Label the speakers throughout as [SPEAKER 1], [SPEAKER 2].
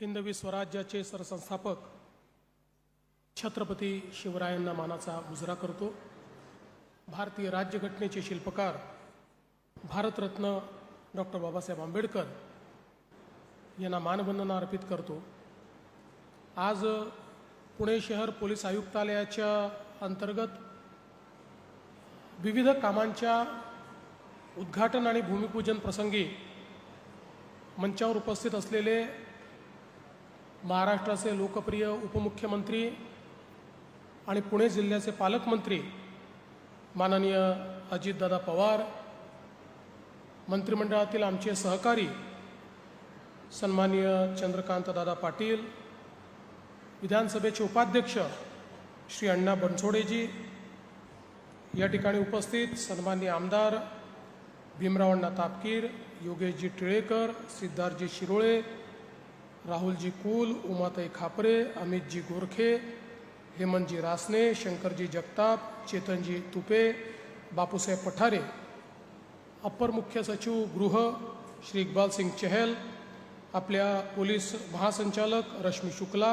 [SPEAKER 1] हिंदवी स्वराज्याचे सरसंस्थापक छत्रपती शिवरायांना मानाचा मुजरा करतो। भारतीय राज्यघटनेचे शिल्पकार भारतरत्न डॉक्टर बाबासाहेब आंबेडकर यांना मानवंदना अर्पित करतो। आज पुणे शहर पोलीस आयुक्तालयाच्या अंतर्गत विविध कामांच्या उद्घाटन आणि भूमिपूजन प्रसंगी मंचावर उपस्थित असलेले महाराष्ट्राचे लोकप्रिय उपमुख्यमंत्री आणि पुणे जिल्ह्याचे पालकमंत्री माननीय अजितदादा पवार, मंत्रिमंडळातील आमचे सहकारी सन्माननीय चंद्रकांतदादा पाटील, विधानसभेचे उपाध्यक्ष श्री अण्णा बनसोडेजी, या ठिकाणी उपस्थित सन्माननीय आमदार भीमराव अण्णा तापकीर, योगेशजी टिळेकर, सिद्धार्थजी शिरोळे, राहुलजी कुल, उमाताई खापरे, अमितजी गोरखे, हेमंतजी रासने, शंकरजी जगताप, चेतनजी तुपे, बापूसाहेब पठारे, अप्पर मुख्य सचिव गृह श्री इकबाल सिंग चहल, आपल्या पोलीस महासंचालक रश्मी शुक्ला,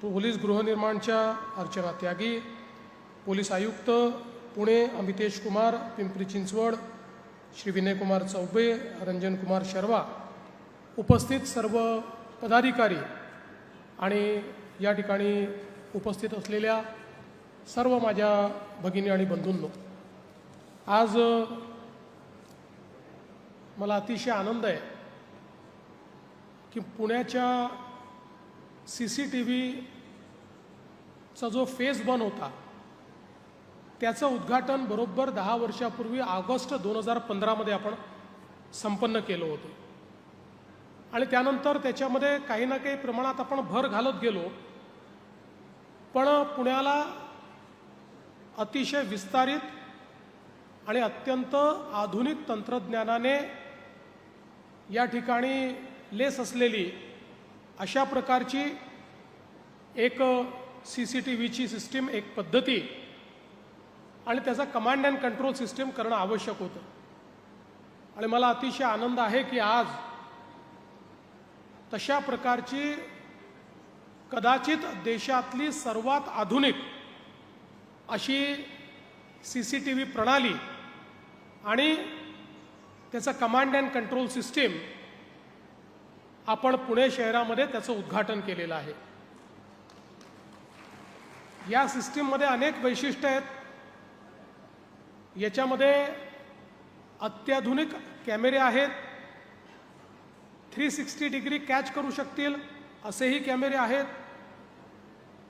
[SPEAKER 1] पोलीस गृहनिर्माणच्या अर्चना त्यागी, पोलीस आयुक्त पुणे अमितेश कुमार, पिंपरी चिंचवड श्री विनय कुमार चौबे, रंजन कुमार शर्मा, उपस्थित सर्व पदाधिकारी आणि या ठिकाणी उपस्थित असलेल्या सर्व माझ्या भगिनी आणि बंधूंनो, आज मला अतिशय आनंद आहे की पुण्याच्या CCTVचा जो फेज 1 होता त्याचं उद्घाटन बरोबर 10 वर्षापूर्वी ऑगस्ट 2015 मध्ये आपण संपन्न केलं होतं आणि त्यानंतर त्याच्यामध्ये काही ना काही प्रमाणात आपण भर घालत गेलो, पण पुण्याला अतिशय विस्तारित आणि अत्यंत आधुनिक तंत्रज्ञानाने या ठिकाणी लेस असलेली अशा प्रकारची एक CCTVची सिस्टीम, एक पद्धती आणि त्याचा कमांड अँड कंट्रोल सिस्टीम करणं आवश्यक होतं। आणि मला अतिशय आनंद आहे की आज तशा प्रकारची कदाचित देशातली सर्वात आधुनिक अशी CCTV प्रणाली आणि त्याचा कमांड अँड कंट्रोल सिस्टीम आपण पुणे शहरामध्ये त्याचं उद्घाटन केलेलं आहे। या सिस्टीममध्ये अनेक वैशिष्ट्ये आहेत। याच्यामध्ये अत्याधुनिक कॅमेरे आहेत, 360 डिग्री कॅच करू शकतील असेही कॅमेरे आहेत,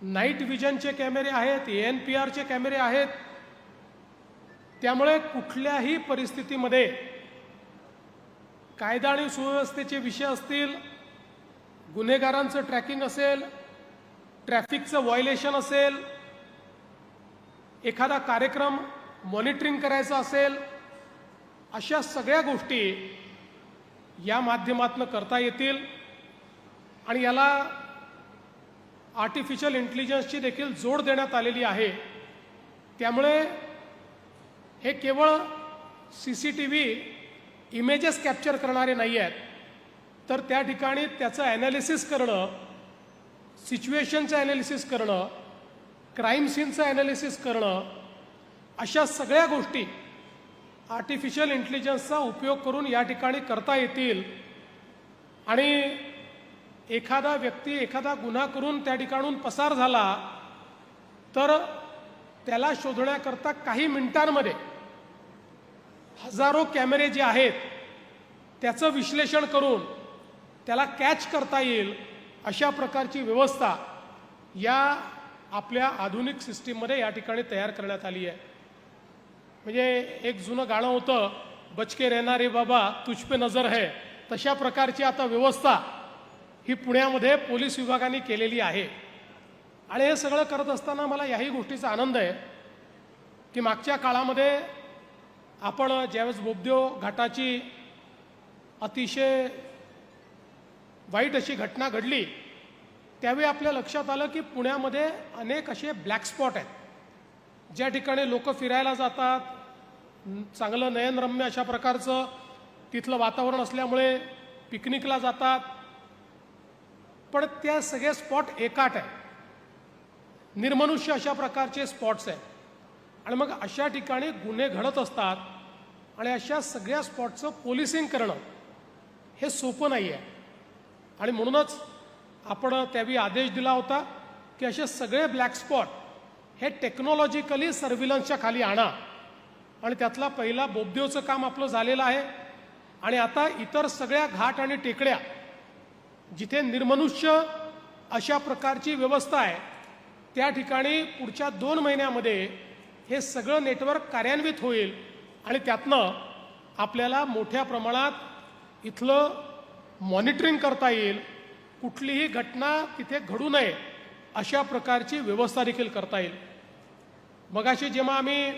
[SPEAKER 1] नाईट विजनचे कॅमेरे आहेत, ANPRचे कॅमेरे आहेत। त्यामुळे कुठल्याही परिस्थितीमध्ये कायदा आणि सुव्यवस्थेचे विषय असतील, गुन्हेगारांचं ट्रॅकिंग असेल, ट्रॅफिकचं व्हायोलेशन असेल, एखादा कार्यक्रम मॉनिटरिंग करायचा असेल, अशा सगळ्या गोष्टी या माध्यमातून करता येतील। आणि याला आर्टिफिशियल इंटेलिजन्सची देखील जोड देण्यात आलेली आहे। त्यामुळे हे केवळ CCTV इमेजेस कॅप्चर करणारे नाही आहेत, तर त्या ठिकाणी त्याचं ॲनालिसिस करणं, सिच्युएशनचं ॲनालिसिस करणं, क्राईम सीनचं ॲनालिसिस करणं, अशा सगळ्या गोष्टी आर्टिफिशियल इंटेलिजन्सचा उपयोग करून या ठिकाणी करता येतील। आणि एखादा व्यक्ती एखादा गुन्हा करून त्या ठिकाणून पसार झाला तर त्याला शोधण्याकरता काही मिनिटांमध्ये हजारो कॅमेरे जे आहेत त्याचं विश्लेषण करून त्याला कॅच करता येईल, अशा प्रकारची व्यवस्था या आपल्या आधुनिक सिस्टीममध्ये या ठिकाणी तयार करण्यात आली आहे। म्हणजे एक जुनं गाणं होतं, बचके रहना रे बाबा तुझ पे नजर है, तशा प्रकारची आता व्यवस्था ही पुण्यामध्ये पोलीस विभागाने केलेली आहे। आणि हे सगळं करत असताना मला याही गोष्टीचा आनंद आहे की मागच्या काळामध्ये आपण ज्यावेळेस बोबदेव घाटाची अतिशय वाईट अशी घटना घडली त्यावेळी आपल्या लक्षात आलं की पुण्यामध्ये अनेक असे ब्लॅक स्पॉट आहेत, ज्या ठिकाणी लोक फिरायला जातात, चांगलं नयनरम्य अशा प्रकारचं तिथलं वातावरण असल्यामुळे पिकनिकला जातात, पण त्या सगळे स्पॉट एकाट आहे, निर्मनुष्य अशा प्रकारचे स्पॉट्स आहेत. आणि मग अशा ठिकाणी गुन्हे घडत असतात आणि अशा सगळ्या स्पॉटचं पोलिसिंग करणं हे सोपं नाही आहे. आणि म्हणूनच आपण त्यावेळी आदेश दिला होता की असे सगळे ब्लॅक स्पॉट हे टेक्नॉलॉजिकली सर्व्हिलन्सच्या खाली आणा. आणि त्यातला पहिला बोबदेवचं काम आपलं झालेलं आहे. आणि आता इतर सगळ्या घाट आणि टेकड्या जिथे निर्मनुष्य अशा प्रकारची व्यवस्था आहे त्या ठिकाणी पुढच्या 2 महिन्यामध्ये हे सगळं नेटवर्क कार्यान्वित होईल आणि त्यातनं आपल्याला मोठ्या प्रमाणात इथलं मॉनिटरिंग करता येईल. कुठलीही घटना तिथे घडू नये अशा प्रकारची व्यवस्था देखील करता येईल. मगाशी जेव्हा आम्ही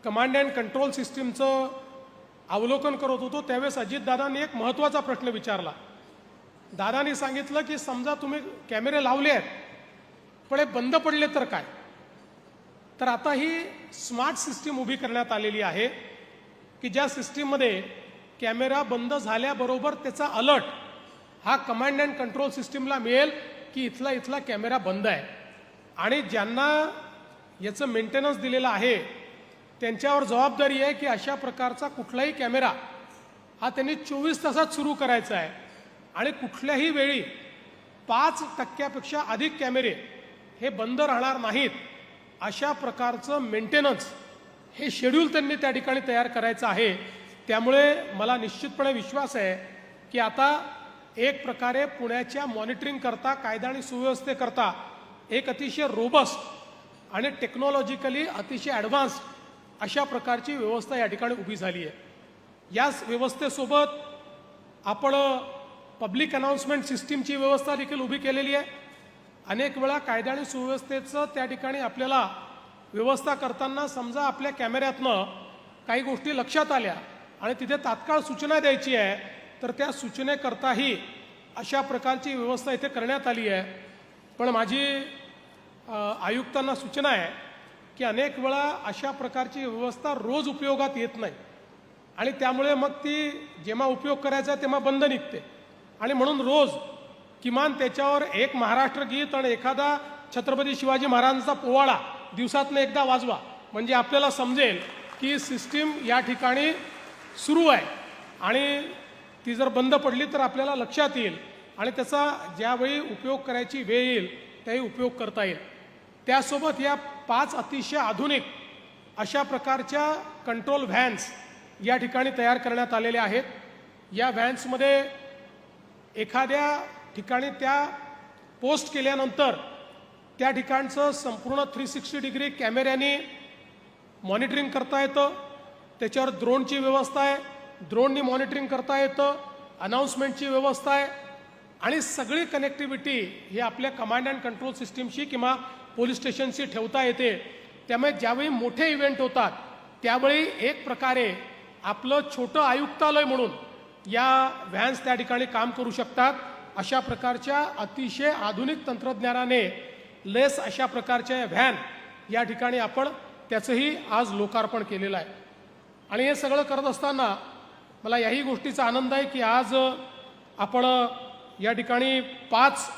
[SPEAKER 1] कमांड अँड कंट्रोल सिस्टीमचं अवलोकन करत होतो त्यावेळेस अजितदादांनी एक महत्त्वाचा प्रश्न विचारला. दादांनी सांगितलं की समजा तुम्ही कॅमेरे लावले आहेत पण हे बंद पडले तर काय. तर आता ही स्मार्ट सिस्टीम उभी करण्यात आलेली आहे की ज्या सिस्टीममध्ये कॅमेरा बंद झाल्याबरोबर त्याचा अलर्ट हा कमांड अँड कंट्रोल सिस्टीमला मिळेल की इथला कॅमेरा बंद आहे. आणि ज्यांना याचं मेंटेनन्स दिलेलं आहे त्यांच्यावर जबाबदारी आहे की अशा प्रकारचा कुठलाही कॅमेरा हा त्यांनी 24 तासात सुरू करायचा आहे. आणि कुठल्याही वेळी 5% अधिक कॅमेरे हे बंद राहणार नाहीत अशा प्रकारचं मेंटेनन्स हे शेड्यूल त्यांनी त्या ठिकाणी तयार करायचं आहे. त्यामुळे मला निश्चितपणे विश्वास आहे की आता एक प्रकारे पुण्याच्या मॉनिटरिंग करता कायदा आणि सुव्यवस्थेकरता एक अतिशय रोबस्ट आणि टेक्नॉलॉजिकली अतिशय ॲडव्हान्स्ड अशा प्रकारची व्यवस्था या ठिकाणी उभी झाली आहे. याच व्यवस्थेसोबत आपण पब्लिक अनाउन्समेंट सिस्टीमची व्यवस्था देखील उभी केलेली आहे. अनेक वेळा कायदा आणि सुव्यवस्थेचं त्या ठिकाणी आपल्याला व्यवस्था करताना समजा आपल्या कॅमेऱ्यातनं काही गोष्टी लक्षात आल्या आणि तिथे तात्काळ सूचना द्यायची आहे तर त्या सूचनेकरताही अशा प्रकारची व्यवस्था इथे करण्यात आली आहे. पण माझी आयुक्तांना सूचना आहे की अनेक वेळा अशा प्रकारची व्यवस्था रोज उपयोगात येत नाही आणि त्यामुळे मग ती जेव्हा उपयोग करायचा तेव्हा बंद निघते. आणि म्हणून रोज किमान त्याच्यावर एक महाराष्ट्र गीत आणि एखादा छत्रपती शिवाजी महाराजांचा पोवाडा दिवसातनं एकदा वाजवा म्हणजे आपल्याला समजेल की सिस्टीम या ठिकाणी सुरू आहे आणि ती जर बंद पडली तर आपल्याला लक्षात येईल आणि त्याचा ज्यावेळी उपयोग करायची वेळ येईल त्याही उपयोग करता येईल. त्यासोबत या 5 अतिशय आधुनिक अशा प्रकारच्या कंट्रोल व्हॅन्स या ठिकाणी तयार करण्यात आलेल्या आहेत. या व्हॅन्समध्ये एखाद्या ठिकाणी त्या पोस्ट केल्यानंतर त्या ठिकाणचं संपूर्ण 360 डिग्री कॅमेऱ्याने मॉनिटरिंग करता येतं. त्याच्यावर ड्रोनची व्यवस्था आहे, ड्रोननी मॉनिटरिंग करता येतं, अनाउन्समेंटची व्यवस्था आहे आणि सगळी कनेक्टिव्हिटी ही आपल्या कमांड अँड कंट्रोल सिस्टीमशी किंवा पोलीस स्टेशनशी ठेवता येते. त्यामुळे ज्यावेळी मोठे इव्हेंट होतात त्यावेळी एक प्रकारे आपलं छोटं आयुक्तालय म्हणून या व्हॅन्स त्या ठिकाणी काम करू शकतात. अशा प्रकारच्या अतिशय आधुनिक तंत्रज्ञानाने लेस अशा प्रकारच्या व्हॅन या ठिकाणी आपण त्याचंही आज लोकार्पण केलेलं आहे. आणि हे सगळं करत असताना मला याही गोष्टीचा आनंद आहे की आज आपण या ठिकाणी 5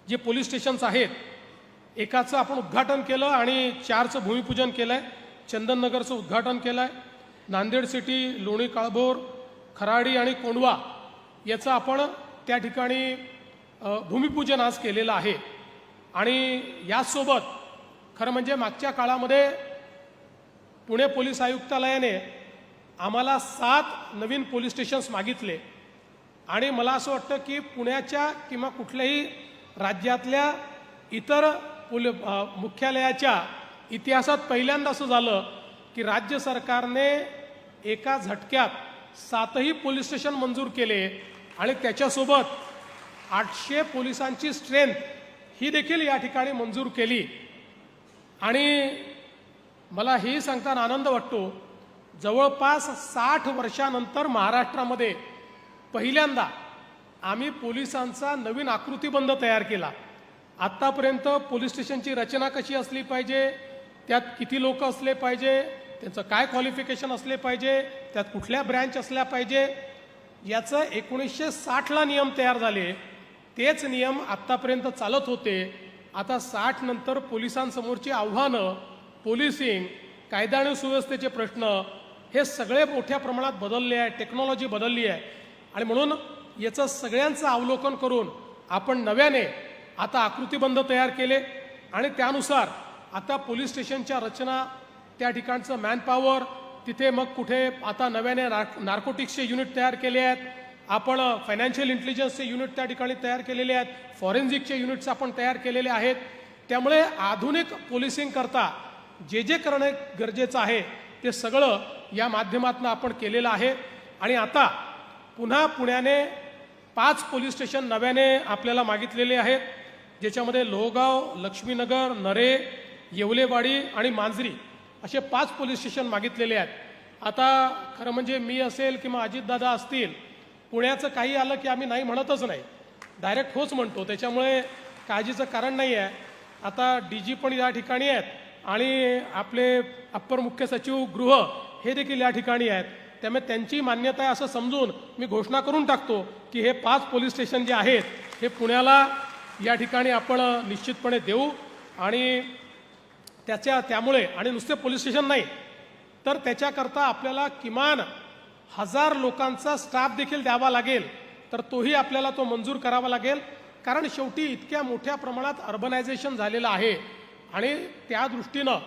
[SPEAKER 1] जे पोलीस स्टेशन्स आहेत एकाचं आपण उद्घाटन केलं आणि 4चं भूमिपूजन केलं आहे. चंदननगरचं उद्घाटन केलं आहे. नांदेड सिटी, लोणी काळभोर, खराडी आणि कोंढवा याचं आपण त्या ठिकाणी भूमिपूजन आज केलेलं आहे. आणि यासोबत खरं म्हणजे मागच्या काळामध्ये पुणे पोलीस आयुक्तालयाने आम्हाला 7 नवीन पोलीस स्टेशन्स मागितले आणि मला असं वाटतं की पुण्याच्या किंवा कुठल्याही राज्यातल्या इतर मुख्यालयाच्या इतिहासात पहिल्यांदा असं झालं की राज्य सरकारने एका झटक्यात 7ही पोलीस स्टेशन मंजूर केले आणि त्याच्यासोबत 800 पोलिसांची स्ट्रेंथ ही देखील या ठिकाणी मंजूर केली. आणि मला हे सांगताना आनंद वाटतो जवळपास 60 वर्षानंतर महाराष्ट्रामध्ये पहिल्यांदा आम्ही पोलिसांचा नवीन आकृतिबंध तयार केला. आत्तापर्यंत पोलीस स्टेशनची रचना कशी असली पाहिजे, त्यात किती लोक असले पाहिजे, त्यांचं काय क्वालिफिकेशन असले पाहिजे, त्यात कुठल्या ब्रँच असल्या पाहिजे याचं 1960ला नियम तयार झाले तेच नियम आत्तापर्यंत चालत होते. आता 60 नंतर पोलिसांसमोरची आव्हानं, पोलिसिंग, कायदा आणि सुव्यवस्थेचे प्रश्न हे सगळे मोठ्या प्रमाणात बदलले आहे, टेक्नॉलॉजी बदलली आहे. आणि म्हणून याचं सगळ्यांचं अवलोकन करून आपण नव्याने आता आकृतिबंध तयार केले आणि त्यानुसार आता पोलीस स्टेशनच्या रचना, त्या ठिकाणचं मॅनपॉवर, तिथे मग कुठे आता नव्याने नार्कोटिक्सचे युनिट तयार केले आहेत, आपण फायनान्शियल इंटेलिजन्सचे युनिट त्या ठिकाणी तयार केलेले आहेत, फॉरेन्सिकचे युनिट्स आपण तयार केलेले आहेत. त्यामुळे आधुनिक पोलिसिंग करता जे जे करणे गरजेचं आहे ते सगळं या माध्यमातून आपण केलेलं आहे. आणि आता पुन्हा पुण्याने 5 पोलीस स्टेशन नव्याने आपल्याला मागितलेले आहेत, ज्याच्यामध्ये लोहगाव, लक्ष्मीनगर, नरे, येवलेवाडी आणि मांजरी असे 5 पोलीस स्टेशन मागितलेले आहेत. आता खरं म्हणजे मी असेल किंवा अजितदादा असतील, पुण्याचं काही आलं की आम्ही नाही म्हणतच नाही, डायरेक्ट होच म्हणतो. त्याच्यामुळे काळजीचं कारण नाही आहे. आता DG पण या ठिकाणी आहेत आणि आपले अप्पर मुख्य सचिव गृह हे देखील या ठिकाणी आहेत. त्यामुळे त्यांची मान्यता आहे असं समजून मी घोषणा करून टाकतो की हे 5 पोलीस स्टेशन जे आहेत हे पुण्याला या ठिकाणी आपण निश्चितपणे देऊ. आणि त्यामुळे आणि नुसते पोलीस स्टेशन नाही तर त्याच्याकरता आपल्याला किमान 1000 लोकांचा स्टाफ देखील द्यावा लागेल, तर तोही आपल्याला तो मंजूर करावा लागेल. कारण शेवटी इतक्या मोठ्या प्रमाणात अर्बनायझेशन झालेलं आहे आणि त्या दृष्टीनं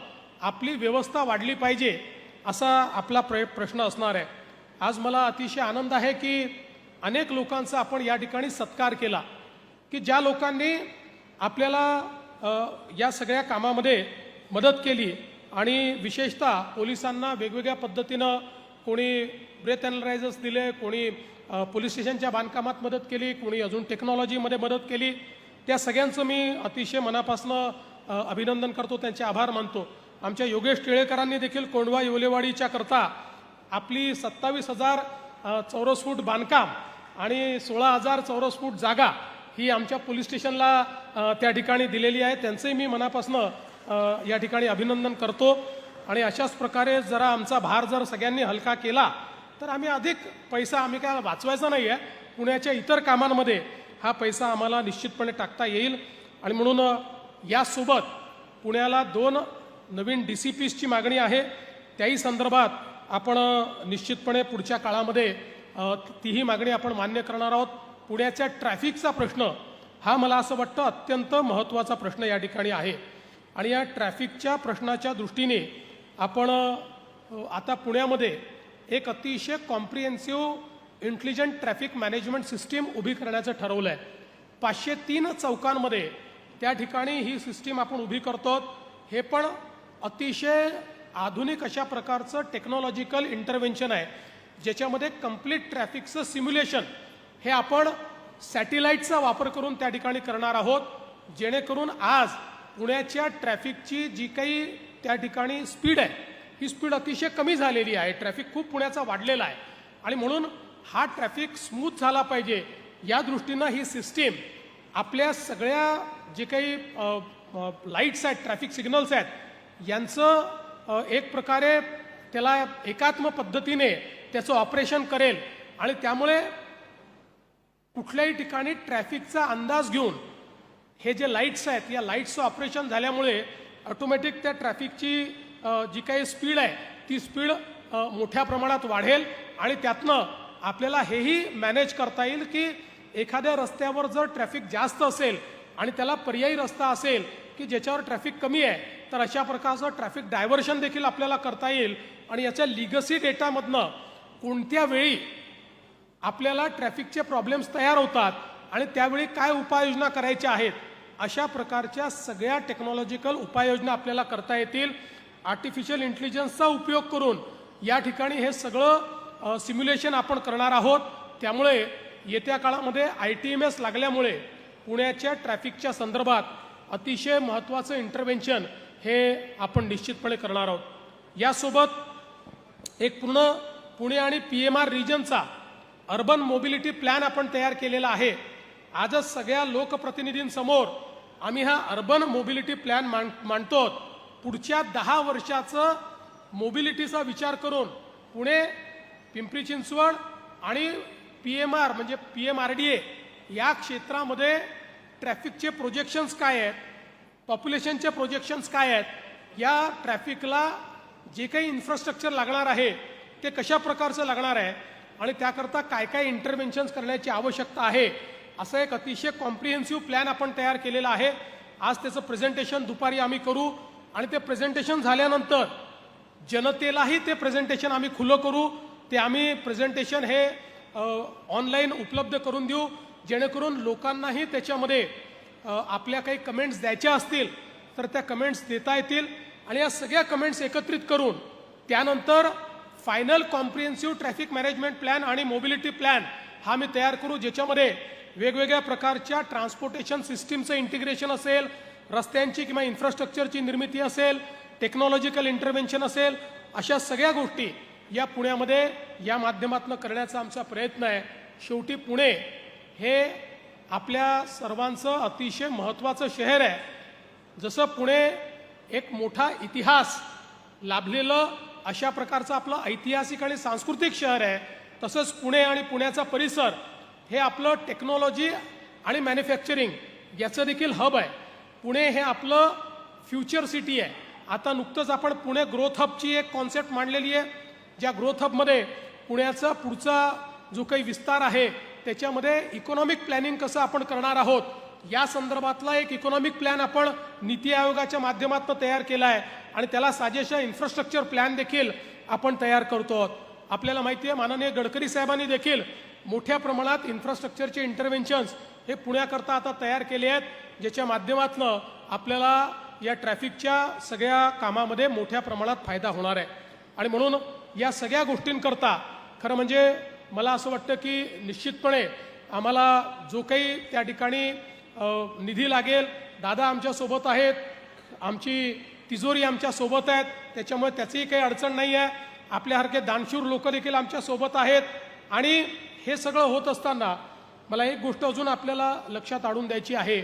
[SPEAKER 1] आपली व्यवस्था वाढली पाहिजे असा आपला प्रश्न असणार आहे. आज मला अतिशय आनंद आहे की अनेक लोकांचा आपण या ठिकाणी सत्कार केला की ज्या लोकांनी आपल्याला या सगळ्या कामामध्ये मदत केली. आणि विशेषतः पोलिसांना वेगवेगळ्या पद्धतीनं कोणी ब्रेथ अॅनलायझर्स दिले, कोणी पोलीस स्टेशनच्या बांधकामात मदत केली, कोणी अजून टेक्नॉलॉजीमध्ये मदत केली. त्या सगळ्यांचं मी अतिशय मनापासून अभिनंदन करतो, त्यांचे आभार मानतो. आमच्या योगेश टिळेकरांनी देखील कोंढवा येवलेवाडीच्या करता आपली 27,000 चौरस फूट बांधकाम आणि 16,000 चौरस फूट जागा ही आमच्या पोलीस स्टेशनला त्या ठिकाणी दिलेली आहे. त्यांचंही मी मनापासून या ठिकाणी अभिनंदन करतो. आणि अशाच प्रकारे जरा आमचा भार जर सगळ्यांनी हलका केला तर आम्ही अधिक पैसा, आम्ही काय वाचवायचा नाही आहे, पुण्याच्या इतर कामांमध्ये हा पैसा आम्हाला निश्चितपणे टाकता येईल. आणि म्हणून यासोबत पुण्याला 2 नवीन DCPsची मागणी आहे, त्याही संदर्भात आपण निश्चितपणे पुढच्या काळामध्ये तीही मागणी आपण मान्य करणार आहोत. पुण्याच्या ट्रॅफिकचा प्रश्न हा मला असं वाटतं अत्यंत महत्त्वाचा प्रश्न या ठिकाणी आहे. आणि या ट्रॅफिकच्या प्रश्नाच्या दृष्टीने आपण आता पुण्यामध्ये एक अतिशय comprehensive intelligent traffic management system उभी करण्याचं ठरवलं आहे. 503 चौकांमध्ये त्या ठिकाणी ही सिस्टीम आपण उभी करतो. हे पण अतिशय आधुनिक अशा प्रकारचं टेक्नॉलॉजिकल इंटरव्हेन्शन आहे, ज्याच्यामध्ये कंप्लीट ट्रॅफिकचं सिम्युलेशन हे आपण सॅटेलाईटचा वापर करून त्या ठिकाणी करणार आहोत, जेणेकरून आज पुण्याच्या ट्रॅफिकची जी काही त्या ठिकाणी स्पीड आहे ही स्पीड अतिशय कमी झालेली आहे. ट्रॅफिक खूप पुण्याचा वाढलेला आहे आणि म्हणून हा ट्रॅफिक स्मूथ झाला पाहिजे या दृष्टीनं ही सिस्टीम आपल्या सगळ्या जे काही लाईट्स आहेत, ट्रॅफिक सिग्नल्स आहेत, यांचं एक प्रकारे त्याला एकात्म पद्धतीने त्याचं ऑपरेशन करेल. आणि त्यामुळे कुठल्याही ठिकाणी ट्रॅफिकचा अंदाज घेऊन हे जे लाईट्स आहेत या लाईट्सचं ऑपरेशन झाल्यामुळे ऑटोमॅटिक त्या ट्रॅफिकची जी काही स्पीड आहे ती स्पीड मोठ्या प्रमाणात वाढेल. आणि त्यातनं आपल्याला हेही मॅनेज करता येईल की एखाद्या रस्त्यावर जर ट्रॅफिक जास्त असेल आणि त्याला पर्यायी रस्ता असेल की ज्याच्यावर ट्रॅफिक कमी आहे तर अशा प्रकारचं ट्रॅफिक डायव्हर्शन देखील आपल्याला करता येईल. आणि याच्या लिगसी डेटामधनं कोणत्या वेळी आपल्याला ट्रॅफिकचे प्रॉब्लेम्स तयार होतात आणि त्यावेळी काय उपाययोजना करायच्या आहेत अशा प्रकारच्या सगळ्या टेक्नॉलॉजिकल उपाययोजना आपल्याला करता येतील. आर्टिफिशियल इंटेलिजन्सचा उपयोग करून या ठिकाणी हे सगळं सिम्युलेशन आपण करणार आहोत. त्यामुळे येत्या काळामध्ये ITMS लागल्यामुळे पुण्याच्या ट्रॅफिकच्या संदर्भात अतिशय महत्त्वाचं इंटरव्हेन्शन हे आपण निश्चितपणे करणार आहोत. यासोबत एक पूर्ण पुणे आणि PMR रिजनचा अर्बन मोबिलिटी प्लॅन आपण तयार केलेला आहे. आजच सगळ्या लोकप्रतिनिधींसमोर आम्ही हा अर्बन मोबिलिटी प्लॅन मांडतो. पुढच्या 10 वर्षाचं मोबिलिटीचा विचार करून पुणे, पिंपरी चिंचवड आणि PMR म्हणजे PMRDA या क्षेत्रामध्ये ट्रॅफिकचे प्रोजेक्शन्स काय आहेत, पॉप्युलेशनचे प्रोजेक्शन्स काय आहेत, या ट्रॅफिकला जे काही इन्फ्रास्ट्रक्चर लागणार आहे ते कशा प्रकारचं लागणार आहे आणि त्याकरता काय काय इंटरव्हेन्शन्स करण्याची आवश्यकता आहे, असं एक अतिशय कॉम्प्रिहेन्सिव्ह प्लॅन आपण तयार केलेला आहे. आज त्याचं प्रेझेंटेशन दुपारी आम्ही करू आणि ते प्रेझेंटेशन झाल्यानंतर जनतेलाही ते प्रेझेंटेशन आम्ही खुलं करू. ते आम्ही प्रेझेंटेशन हे ऑनलाईन उपलब्ध करून देऊ, जेणेकरून लोकांनाही त्याच्यामध्ये आपल्या काही कमेंट्स द्यायच्या असतील तर त्या कमेंट्स देता येतील आणि या सगळ्या कमेंट्स एकत्रित करून त्यानंतर final comprehensive traffic management plan आणि मोबिलिटी प्लॅन हा मी तयार करू, ज्याच्यामध्ये वेगवेगळ्या प्रकारच्या ट्रान्सपोर्टेशन सिस्टीमचं इंटिग्रेशन असेल, रस्त्यांची किंवा इन्फ्रास्ट्रक्चरची निर्मिती असेल, टेक्नॉलॉजिकल इंटरव्हेन्शन असेल, अशा सगळ्या गोष्टी या पुण्यामध्ये या माध्यमातून करण्याचा आमचा प्रयत्न आहे. शेवटी पुणे हे आपल्या सर्वांचं अतिशय महत्त्वाचं शहर आहे. जसं पुणे एक मोठा इतिहास लाभलेलं अशा प्रकारचं आपलं ऐतिहासिक आणि सांस्कृतिक शहर आहे, तसंच पुणे आणि पुण्याचा परिसर हे आपलं टेक्नॉलॉजी आणि मॅन्युफॅक्चरिंग याचं देखील हब आहे. पुणे हे आपलं फ्युचर सिटी आहे. आता नुकतंच आपण पुणे ग्रोथ हबची एक कॉन्सेप्ट मांडलेली आहे, ज्या ग्रोथ हबमध्ये पुण्याचा पुढचा जो काही विस्तार आहे त्याच्यामध्ये इकॉनॉमिक प्लॅनिंग कसं आपण करणार आहोत या संदर्भातला एक इकॉनॉमिक प्लॅन आपण नीती आयोगाच्या माध्यमातून तयार केला आहे आणि त्याला साजेशा इन्फ्रास्ट्रक्चर प्लॅन देखील आपण तयार करतो आहोत. आपल्याला माहिती आहे माननीय गडकरी साहेबांनी देखील मोठ्या प्रमाणात इन्फ्रास्ट्रक्चरचे इंटरव्हेन्शन्स हे पुण्याकरता आता तयार केले आहेत, ज्याच्या माध्यमातून आपल्याला या ट्रॅफिकच्या सगळ्या कामामध्ये मोठ्या प्रमाणात फायदा होणार आहे. आणि म्हणून या सगळ्या गोष्टींकरता खरं म्हणजे मला असं वाटतं की निश्चितपणे आम्हाला जो काही त्या ठिकाणी निधी लागेल, दादा आमच्यासोबत आहेत, आमची तिजोरी आमच्यासोबत आहेत, त्याच्यामुळे त्याचीही काही अडचण नाही आहे. आपल्यासारखे दानशूर लोक देखील आमच्यासोबत आहेत. आणि हे सगळं होत असताना मला एक गोष्ट अजून आपल्याला लक्षात आणून द्यायची आहे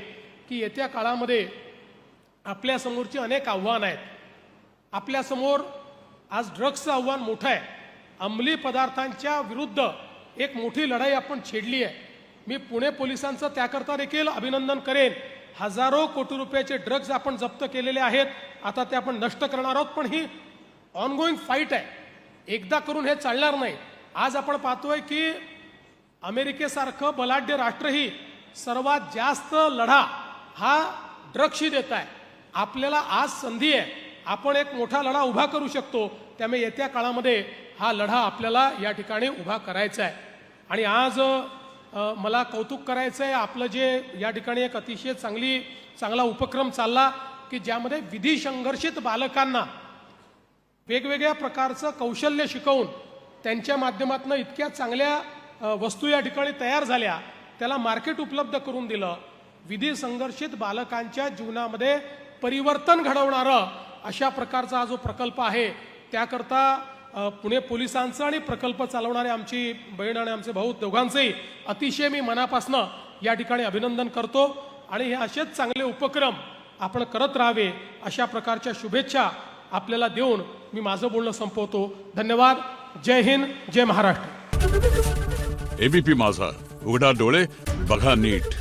[SPEAKER 1] की येत्या काळामध्ये आपल्यासमोरची अनेक आव्हानं आहेत. आपल्यासमोर आज ड्रग्सचं आव्हान मोठं आहे. अंमली पदार्थांच्या विरुद्ध एक मोठी लढाई आपण छेडली आहे. मी पुणे पोलिसांचं त्याकरता देखील अभिनंदन करेन. हजारो कोटी रुपयाचे ड्रग्ज आपण जप्त केलेले आहेत, आता ते आपण नष्ट करणार आहोत. पण ही ऑनगोईंग फाईट आहे, एकदा करून हे चालणार नाही. आज आपण पाहतोय की अमेरिकेसारखं बलाढ्य राष्ट्रही सर्वात जास्त लढा हा ड्रग्सशी देत आहे. आपल्याला आज संधी आहे, आपण एक मोठा लढा उभा करू शकतो. त्यामुळे येत्या काळामध्ये हा लढा आपल्याला या ठिकाणी उभा करायचा आहे. आणि आज मला कौतुक करायचं आहे, आपलं जे या ठिकाणी एक अतिशय चांगला उपक्रम चालला की ज्यामध्ये विधी संघर्षित बालकांना वेगवेगळ्या प्रकारचं कौशल्य शिकवून त्यांच्या माध्यमातून इतक्या चांगल्या वस्तू या ठिकाणी तयार झाल्या, त्याला मार्केट उपलब्ध करून दिलं. विधी संघर्षित बालकांच्या जीवनामध्ये परिवर्तन घडवणारं अशा प्रकारचा हा जो प्रकल्प आहे, त्याकरता पुणे पोलिसांचं आणि प्रकल्प चालवणारे आमची बहीण आणि आमचे भाऊ दोघांचंही अतिशय मी मनापासनं या ठिकाणी अभिनंदन करतो. आणि हे असेच चांगले उपक्रम आपण करत राहावे अशा प्रकारच्या शुभेच्छा आपल्याला देऊन मी माझं बोलणं संपवतो. धन्यवाद. जय हिंद, जय महाराष्ट्र.
[SPEAKER 2] एबीपी माझा, उघडा डोळे बघा नीट.